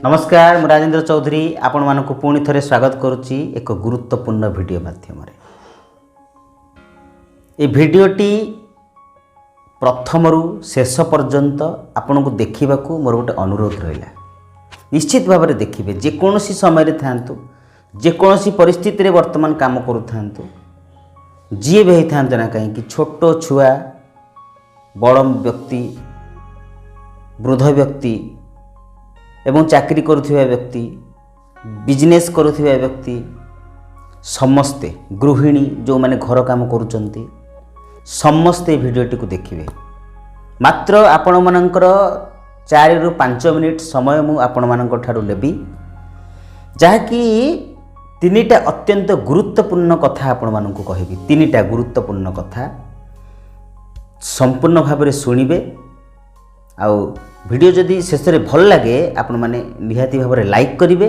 नमस्कार मु राजेंद्र चौधरी आपण मानक पुणी थे स्वागत करुच्ची एक गुरुत्वपूर्ण वीडियो माध्यम ये वीडियोटी प्रथम रु शेष पर्यंत आपण को देखा मोर गोटे अनुरोध रहा। निश्चित भाव में देखिए जेकोसी समय था जेकोसी परिस्थिति रे वर्तमान काम करूँ जी भी होता ना कहीं छोट छुआ बड़ व्यक्ति वृद्ध व्यक्ति एवं चाकरी करुवा व्यक्ति बिजनेस करुवा व्यक्ति समस्ते गृहिणी जो माने घर काम करुचंती समस्ते वीडियोटी को देखिए। मात्र आपण मानकर 4 रु 5 मिनिट समय मु आपण मानक ठारू लेबी जहाँकि 3टा अत्यंत गुरुत्वपूर्ण कथा आपण मानक कहबी। 3टा गुरुत्वपूर्ण कथा संपूर्ण भाव में शुणिबे आउ वीडियो जदि शेष में भल लगे आपण माने निहाती भाव में लाइक करेंगे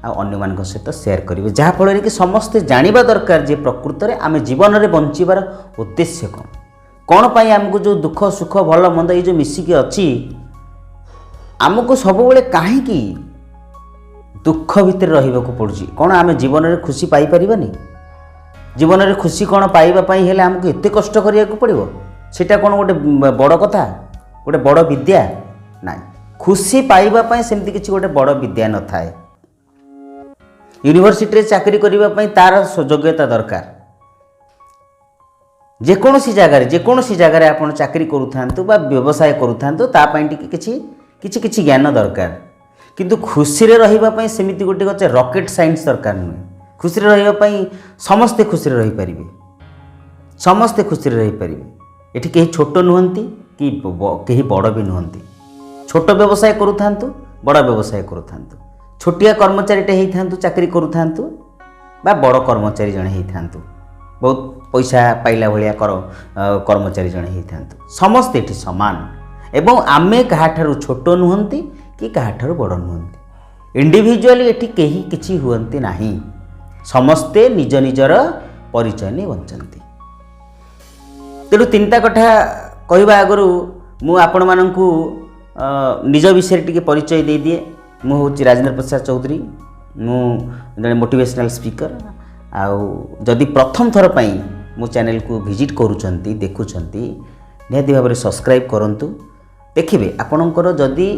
अन्य सहित शेयर करेंगे जहाँफल कि समस्ते जानिबा दरकार जे प्रकृत में आम जीवन में बंचीबार उद्देश्य कौन पाई आमको जो दुख सुख भल मंद ये जो मिसिकी अच्छी आमको सब कहीं दुख भितर रहा पड़ुछि। कौन आम जीवन में खुशी पाई परिबानी? जीवन में खुशी कौन पाइबापी हेले आमको एते कष्ट करिया को पड़िबो? सेटा कौन गोटे बड़ कथा गोटे बड़ विद्या ना? खुशी पाइबापी सेमती किसी गोटे बड़ विद्या न थाए। यूनिवर्सिटी चाकरी करने तार योग्यता दरकार। जेकोसी जगार आप चाकरी करूँ व्यवसाय करूँ किसी ज्ञान दरकार। किंतु खुशी रही सेमती गोटे रॉकेट साइंस दरकार नुहे। खुशी रही समस्ते खुशी रही पारिबे, समस्ते खुशी रही पारिबे। एठी कहीं छोट नुहंती कि कहीं बड़ भी नुहंती। छोट व्यवसाय करूँ बड़ व्यवसाय करूँ छोटिया कर्मचारीटे होता चाकरी करूँ बा बड़ कर्मचारी जड़े होता बहुत पैसा पाइला भाया कर्मचारी जड़े होता समस्ते ये सामान एवं आमे क्या छोट नुहंती कि क्या बड़ नुहंती। इंडिविजुअली ये कहीं किसी हुअंती नहीं, समस्ते निज निजर परिचय नहीं बंचती। तेणु 3टा कथा कहवा आगु मु आपण मानकु निज विषय टी परिचय दे दिए। मु हूँ राजेंद्र प्रसाद चौधरी, मु जड़े मोटिवेशनल स्पीकर। जदि प्रथम थर पाई मो चैनल को विजिट करूचंती देखुचंती निहाती भाव में सब्सक्राइब करंतु। देखिए आपणकर जदि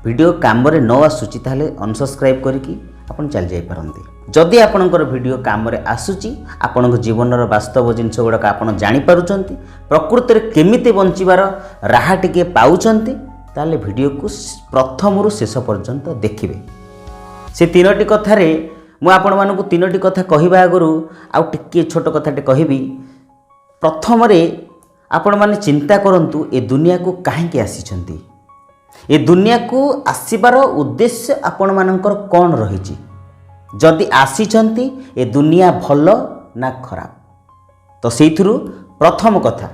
वीडियो काम रे न आसुची ताहले अनसब्सक्राइब करके आपन चल जाई पारंती। जदि आपणकर वीडियो काम रे आसुची आपन जीवन वास्तव जिनस गुड़ाक आपन जानी पारुचंती प्रकृति रे केमिति बंचिबार राहा टिके पाउचंती ताले वीडियो को प्रथम रु शेष पर्यंत देखिए। से 3टी कथारे मु आपण मानकु 3टी कथा कहबा आगु आउ टिके छोट कथाटे कहबी। प्रथम रे आपण माने चिंता करंतु ए दुनिया को काहेकि आसीचंती, ए दुनिया को आसीबार उद्देश्य आपण मानकर कौन रही। जदि आसीचंती ए दुनिया भल ना खराब तो सेइथुरु प्रथम कथा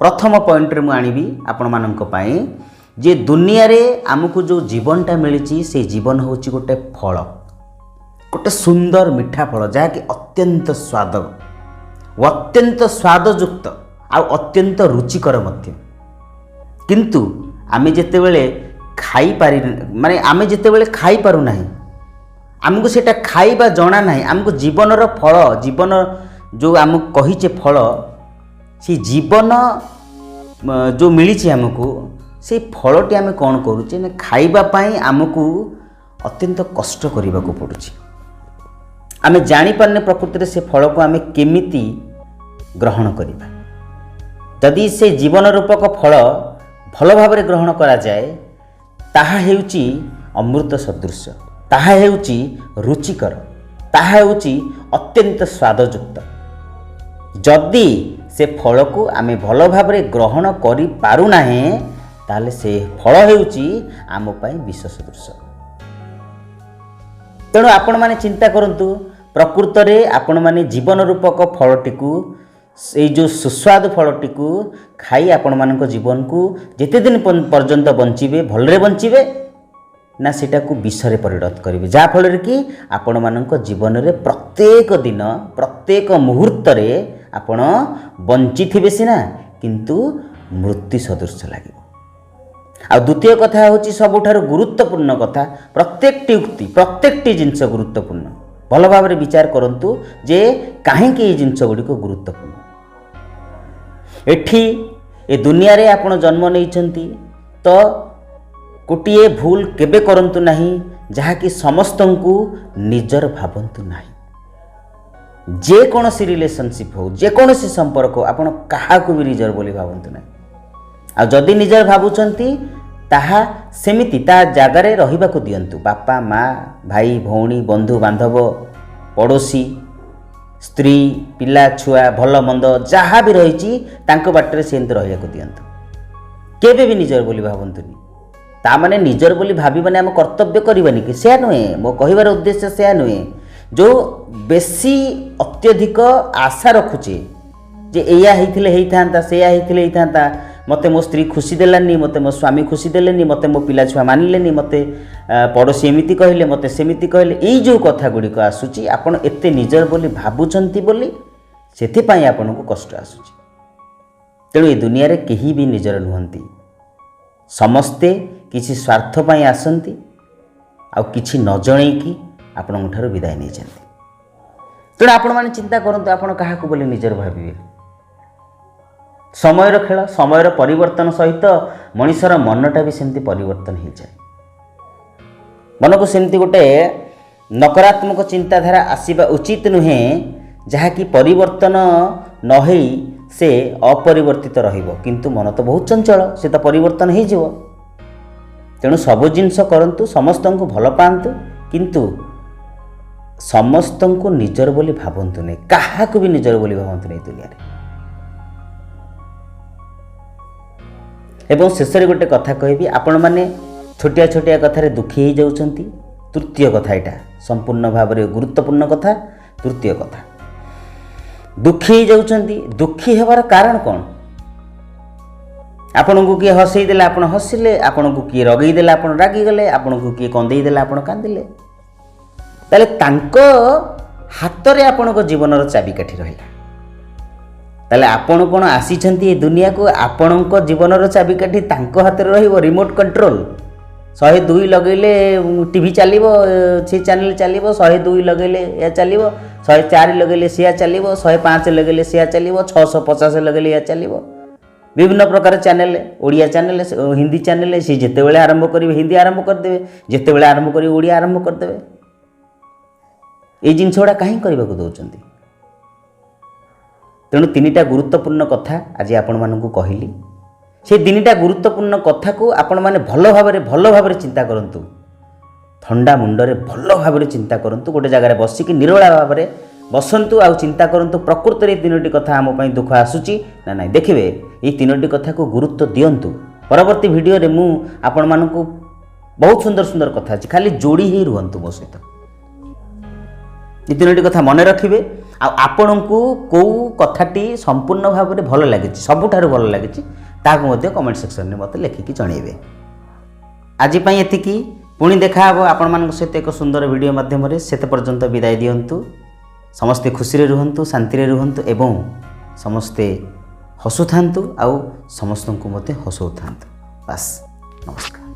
प्रथम पॉइंट रे मु आनिबी आपण मानक पई जे दुनिया रे आमको जो जीवनटा मिली से जीवन होची गोटे फल, गोटे सुंदर मिठा फल जहाँकि अत्यंत स्वादयुक्त आ अत्यंत रुचिकर मध्य। किंतु आमे जेतेबेले खाई पारि माने आमे जेतेबेले खाई पारु नाही आमको सेटा खाइबा जना नाही। आमको जीवनर फल जीवन जो आम कहीचे फल से जीवन जो मिली आमको से फलटी आम कौन करुचे ना खाइबापाई आमको अत्यंत कष्ट करने को पड़ुछि। आम जानीपारे प्रकृति से फल को आम केमिति ग्रहण करिबा। जदि से जीवन रूपक फल भल भाव में ग्रहण करा जाए ताहा हेउची अमृत सदृश, ताहा हेउची रुचिकर, ताहा हेउची अत्यंत स्वादयुक्त। जदि से फल को आम भल भाव में ग्रहण करि पारु नाही ताले से फल हेउची आम पाई विष सदृश। तेणु आपण माने चिंता करंतु प्रकृत रे आपण माने जीवन रूपक फलटी को से जो सुस्वाद फलटी को खाई आपण मानक जीवन को जेते दिन पर्यंत बंचीबे भलरे बंचीबे ना सेटा को विषरे परिणत करेंगे जहाँ फल कि आपण मानक जीवन में प्रत्येक दिन प्रत्येक मुहूर्त रे आपण बंची थे सीना किंतु मृत्यु सदृश लगे। ଆଉ ଦ୍ୱିତୀୟ କଥା ହେଉଛି ସବୁଠାରୁ ଗୁରୁତ୍ୱପୂର୍ଣ୍ଣ କଥା, ପ୍ରତ୍ୟେକଟି ଉକ୍ତି ପ୍ରତ୍ୟେକଟି ଜିନିଷ ଗୁରୁତ୍ୱପୂର୍ଣ୍ଣ। ଭଲ ଭାବରେ ବିଚାର କରନ୍ତୁ ଯେ କାହିଁକି এই ଜିନିଷ ଗୁଡ଼ିକ ଗୁରୁତ୍ୱପୂର୍ଣ୍ଣ। ଏଠି ଏ ଦୁନିଆରେ ଆପଣ ଜନ୍ମ ନେଇଛନ୍ତି ତ ଗୋଟିଏ ଭୁଲ କେବେ କରନ୍ତୁ ନାହିଁ ଯାହାକି ସମସ୍ତଙ୍କୁ ନିଜର ଭାବନ୍ତୁ ନାହିଁ। ଯେକୌଣସି ରିଲେସନସିପ୍ ହେଉ, ଯେକୌଣସି ସମ୍ପର୍କ ଆପଣ କାହାକୁ ବି ନିଜର ବୋଲି ଭାବନ୍ତୁ ନାହିଁ। ଆଉ ଯଦି ନିଜର ଭାବୁଛନ୍ତି ତାହା ସେମିତି ତା ଜାଗାରେ ରହିବାକୁ ଦିଅନ୍ତୁ। ବାପା ମା, ଭାଇ ଭଉଣୀ, ବନ୍ଧୁ ବାନ୍ଧବ, ପଡ଼ୋଶୀ, ସ୍ତ୍ରୀ, ପିଲା ଛୁଆ, ଭଲ ମନ୍ଦ ଯାହା ବି ରହିଛି ତାଙ୍କ ବାଟରେ ସେମିତି ରହିବାକୁ ଦିଅନ୍ତୁ। କେବେ ବି ନିଜର ବୋଲି ଭାବନ୍ତୁନି। ତା ମାନେ ନିଜର ବୋଲି ଭାବିବାନି ଆମେ କର୍ତ୍ତବ୍ୟ କରିବାନି କି, ସେୟା ନୁହେଁ। ମୋ କହିବାର ଉଦ୍ଦେଶ୍ୟ ସେୟା ନୁହେଁ। ଯେଉଁ ବେଶୀ ଅତ୍ୟଧିକ ଆଶା ରଖୁଛେ ଯେ ଏଇଆ ହେଇଥିଲେ ହେଇଥାନ୍ତା, ସେଇଆ ହେଇଥିଲେ ହେଇଥାନ୍ତା, ମୋତେ ମୋ ସ୍ତ୍ରୀ ଖୁସି ଦେଲାନି, ମୋତେ ମୋ ସ୍ୱାମୀ ଖୁସି ଦେଲେନି, ମୋତେ ମୋ ପିଲା ଛୁଆ ମାନିଲେନି, ମୋତେ ପଡ଼ୋଶୀ ଏମିତି କହିଲେ, ମୋତେ ସେମିତି କହିଲେ, ଏଇ ଯେଉଁ କଥା ଗୁଡ଼ିକ ଆସୁଛି ଆପଣ ଏତେ ନିଜର ବୋଲି ଭାବୁଛନ୍ତି ବୋଲି ସେଥିପାଇଁ ଆପଣଙ୍କୁ କଷ୍ଟ ଆସୁଛି। ତେଣୁ ଏ ଦୁନିଆରେ କେହି ବି ନିଜର ନୁହନ୍ତି। ସମସ୍ତେ କିଛି ସ୍ୱାର୍ଥ ପାଇଁ ଆସନ୍ତି ଆଉ କିଛି ନ ଜଣେଇକି ଆପଣଙ୍କ ଠାରୁ ବିଦାୟ ନେଇଯାନ୍ତି। ତେଣୁ ଆପଣମାନେ ଚିନ୍ତା କରନ୍ତୁ ଆପଣ କାହାକୁ ବୋଲି ନିଜର ଭାବିବେ। ସମୟର ଖେଳ, ସମୟର ପରିବର୍ତ୍ତନ ସହିତ ମଣିଷର ମନଟା ବି ସେମିତି ପରିବର୍ତ୍ତନ ହେଇଯାଏ। ମନକୁ ସେମିତି ଗୋଟେ ନକାରାତ୍ମକ ଚିନ୍ତାଧାରା ଆସିବା ଉଚିତ ନୁହେଁ ଯାହାକି ପରିବର୍ତ୍ତନ ନ ହେଇ ସେ ଅପରିବର୍ତ୍ତିତ ରହିବ। କିନ୍ତୁ ମନ ତ ବହୁତ ଚଞ୍ଚଳ, ସେ ତ ପରିବର୍ତ୍ତନ ହେଇଯିବ। ତେଣୁ ସବୁ ଜିନିଷ କରନ୍ତୁ, ସମସ୍ତଙ୍କୁ ଭଲ ପାଆନ୍ତୁ, କିନ୍ତୁ ସମସ୍ତଙ୍କୁ ନିଜର ବୋଲି ଭାବନ୍ତୁ ନାହିଁ, କାହାକୁ ବି ନିଜର ବୋଲି ଭାବନ୍ତୁ ନାହିଁ ଦୁନିଆରେ। ଏବଂ ଶେଷରେ ଗୋଟେ କଥା କହିବି, ଆପଣମାନେ ଛୋଟିଆ ଛୋଟିଆ କଥାରେ ଦୁଃଖୀ ହେଇଯାଉଛନ୍ତି। ତୃତୀୟ କଥା, ଏଇଟା ସମ୍ପୂର୍ଣ୍ଣ ଭାବରେ ଗୁରୁତ୍ୱପୂର୍ଣ୍ଣ କଥା। ତୃତୀୟ କଥା, ଦୁଃଖୀ ହେଇଯାଉଛନ୍ତି। ଦୁଃଖୀ ହେବାର କାରଣ କ'ଣ? ଆପଣଙ୍କୁ କିଏ ହସେଇ ଦେଲେ ଆପଣ ହସିଲେ, ଆପଣଙ୍କୁ କିଏ ରଗେଇ ଦେଲେ ଆପଣ ରାଗିଗଲେ, ଆପଣଙ୍କୁ କିଏ କନ୍ଦେଇ ଦେଲେ ଆପଣ କାନ୍ଦିଲେ। ତାହେଲେ ତାଙ୍କ ହାତରେ ଆପଣଙ୍କ ଜୀବନର ଚାବିକାଠି ରହିଲା। ତାହେଲେ ଆପଣ କ'ଣ ଆସିଛନ୍ତି ଏ ଦୁନିଆକୁ, ଆପଣଙ୍କ ଜୀବନର ଚାବିକାଠି ତାଙ୍କ ହାତରେ ରହିବ, ରିମୋଟ୍ କଣ୍ଟ୍ରୋଲ। 102 ଲଗେଇଲେ ଟିଭି ଚାଲିବ, ସେ ଚ୍ୟାନେଲ ଚାଲିବ, 102 ଲଗେଇଲେ ଏହା ଚାଲିବ, 104 ଲଗେଇଲେ ସେୟା ଚାଲିବ, 105 ଲଗେଇଲେ ସେୟା ଚାଲିବ, 650 ଲଗେଇଲେ ଏହା ଚାଲିବ। ବିଭିନ୍ନ ପ୍ରକାର channel, Odia channel, Hindi channel, ସେ ଯେତେବେଳେ ଆରମ୍ଭ କରିବେ ହିନ୍ଦୀ ଆରମ୍ଭ କରିଦେବେ, ଯେତେବେଳେ ଆରମ୍ଭ କରିବେ ଓଡ଼ିଆ ଆରମ୍ଭ କରିଦେବେ। এই ଜିନିଷ ଗୁଡ଼ା କାହିଁ କରିବାକୁ ଦେଉଛନ୍ତି? ତେଣୁ ତିନିଟା ଗୁରୁତ୍ୱପୂର୍ଣ୍ଣ କଥା ଆଜି ଆପଣମାନଙ୍କୁ କହିଲି। ସେ ତିନିଟା ଗୁରୁତ୍ୱପୂର୍ଣ୍ଣ କଥାକୁ ଆପଣମାନେ ଭଲ ଭାବରେ ଚିନ୍ତା କରନ୍ତୁ। ଥଣ୍ଡା ମୁଣ୍ଡରେ ଭଲ ଭାବରେ ଚିନ୍ତା କରନ୍ତୁ। ଗୋଟେ ଜାଗାରେ ବସିକି ନିରୋଳା ଭାବରେ ବସନ୍ତୁ ଆଉ ଚିନ୍ତା କରନ୍ତୁ, ପ୍ରକୃତରେ এই ତିନୋଟି କଥା ଆମ ପାଇଁ ଦୁଃଖ ଆସୁଛି ନା ନାହିଁ। ଦେଖିବେ এই ତିନୋଟି କଥାକୁ ଗୁରୁତ୍ୱ ଦିଅନ୍ତୁ। ପରବର୍ତ୍ତୀ ଭିଡ଼ିଓରେ ମୁଁ ଆପଣମାନଙ୍କୁ ବହୁତ ସୁନ୍ଦର ସୁନ୍ଦର କଥା ଅଛି, ଖାଲି ଯୋଡ଼ି ହେଇ ରୁହନ୍ତୁ ମୋ ସହିତ। এই ତିନୋଟି କଥା ମନେ ରଖିବେ। ଆଉ ଆପଣଙ୍କୁ କେଉଁ କଥାଟି ସମ୍ପୂର୍ଣ୍ଣ ଭାବରେ ଭଲ ଲାଗିଛି, ସବୁଠାରୁ ଭଲ ଲାଗିଛି, ତାହାକୁ ମଧ୍ୟ କମେଣ୍ଟ ସେକ୍ସନରେ ମୋତେ ଲେଖିକି ଜଣାଇବେ। ଆଜି ପାଇଁ ଏତିକି। ପୁଣି ଦେଖା ହେବ ଆପଣମାନଙ୍କ ସହିତ ଏକ ସୁନ୍ଦର ଭିଡ଼ିଓ ମାଧ୍ୟମରେ। ସେତେ ପର୍ଯ୍ୟନ୍ତ ବିଦାୟ ଦିଅନ୍ତୁ। ସମସ୍ତେ ଖୁସିରେ ରୁହନ୍ତୁ, ଶାନ୍ତିରେ ରୁହନ୍ତୁ ଏବଂ ସମସ୍ତେ ହସୁଥାନ୍ତୁ ଆଉ ସମସ୍ତଙ୍କୁ ମଧ୍ୟ ହସଉଥାନ୍ତୁ। ବାସ୍, ନମସ୍କାର।